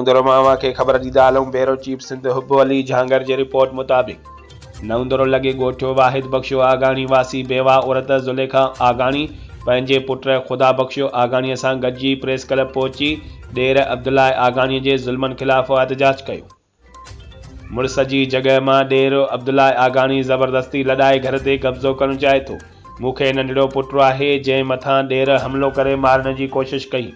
नवंदरो मावा के ख़बर ॾींदा हलूं। ब्यूरो चीफ सिंध हुब्बो अली झांगर जी रिपोर्ट मुताबिक़ नवंदरो लॻे ॻोठियो वाहिद बख्शो आगाणी वासी बेवा औरत ज़ुलेखा आगाणी पंहिंजे पुट ख़ुदा बख्शो आगाणीअ सां गॾिजी प्रेस क्लब पहुची ॾेर अब्दुल्ला आगाणीअ जे ज़ुल्मनि ख़िलाफ़ एहतजाज कयो। मुड़िस जी जॻह मां ॾेर अब्दुल्ला आगाणी ज़बरदस्ती लॾाए घर ते कब्ज़ो करणु चाहे थो। मूंखे नंढड़ो पुटु आहे जंहिं मथां ॾेर हमिलो करे मारण जी कोशिशि कई,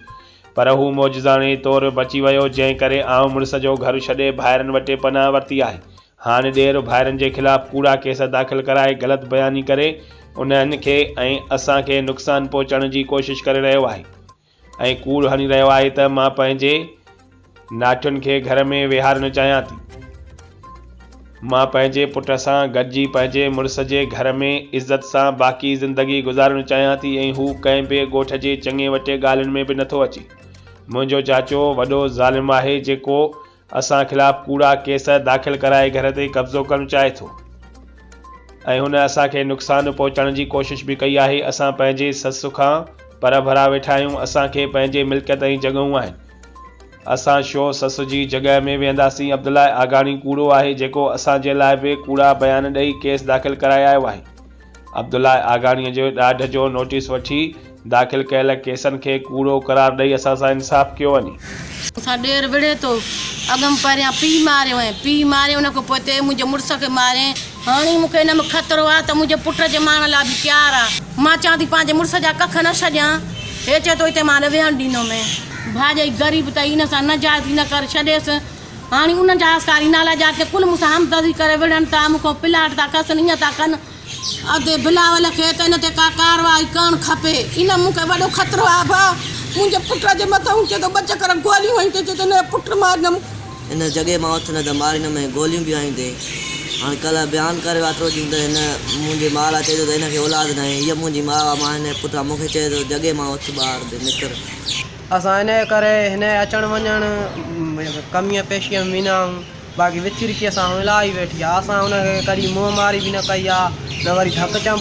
पर हू मौजज़ाने तौरु बची वियो, जंहिं करे आउं मुड़िस जो घर छॾे भाइरनि वटि पनाह वरिती आहे। हाणे ॾेर भाइरनि जे ख़िलाफ़ कूड़ा केस दाख़िल कराए ग़लति बयानी करे उन्हनि खे ऐं असांखे नुक़सानु पहुचाइण जी कोशिशि करे रहियो आहे ऐं कूड़ हणी रहियो आहे त मां पंहिंजे नाठियुनि खे घर में विहारणु चाहियां थी। मां पंहिंजे पुट सां गॾिजी पंहिंजे मुड़िस जे घर में इज़त सां बाक़ी ज़िंदगी गुज़ारणु चाहियां थी ऐं हू कंहिं बि ॻोठ जे चङे वटे ॻाल्हियुनि में बि नथो अचे। मुंहिंजो चाचो वॾो ज़ालिम आहे जेको असां ख़िलाफ़ कूड़ा केस दाख़िल कराए घर ते कब्ज़ो करणु चाहे थो ऐं हुन असांखे नुक़सानु पहुचाइण जी कोशिशि बि कई आहे। असां पंहिंजे ससु खां पर भरा वेठा आहियूं। असांखे पंहिंजे मिल्कियत ऐं जॻहूं आहिनि। असां छो ससु जी जॻह में वेंदासीं। अब्दुल्ला आगाणी कूड़ो आहे जेको असांजे लाइ बि कूड़ा बयान ॾेई केस दाख़िल कराए आयो आहे। अब्दुल्ला आगाणीअ जो ॾाढ जो नोटिस वठी दाख़िल कयल केसनि खे कूड़ो करार ॾेई असां सां इंसाफ़ कयो वञे। असां ॾेर विढ़े थो अॻम पहिरियां पीउ मारियो ऐं पीउ मारियो उन खां पोइ हिते मुंहिंजे मुड़ुस खे मारे। हाणे मूंखे हिन में ख़तरो आहे त मुंहिंजे पुट जे मारण लाइ बि तयारु आहे। मां चवां थी पंहिंजे मुड़ुस जा कख न छॾियां। हे चए थो हिते मां न वेहणु ॾींदोमांइ। भाॼई ग़रीब त इन सां न जाइज़ न करे छॾियसि। हाणे उन जा आसकारी नाला जा के कुल मूंसां हमदर्दी करे विढ़नि था, मूंखां प्लाट था कसनि, ईअं था कनि। अधे बिलावल खे त इन ते का कारवाई करणु खपे। इन मूंखे वॾो ख़तरो आहे भाउ मुंहिंजे पुट जे मथां। चए थो बच कर गोलियूं हई चए थो पुट मारंदमि। इन जॻह मां उथु न त मारींदमि, गोलियूं बि हईं ते। हाणे कल्ह बयानु करे वातो जी त हिन मुंहिंजी माउ लाइ चए थो त हिनखे औलाद न आहे। हीअ मुंहिंजी माउ आहे। मां हिन पुटु मूंखे चए थो जॻह मां उथु ॿार ते निकिर। असां इन करे हिन अचणु वञणु कमीअ पेशीअ में वेंदा आहियूं। बाक़ी विचुरकी असां इलाही वेठी आहे। असां हुनखे कॾहिं मुंहुं मारी बि न कई आहे, न वरी धक चंप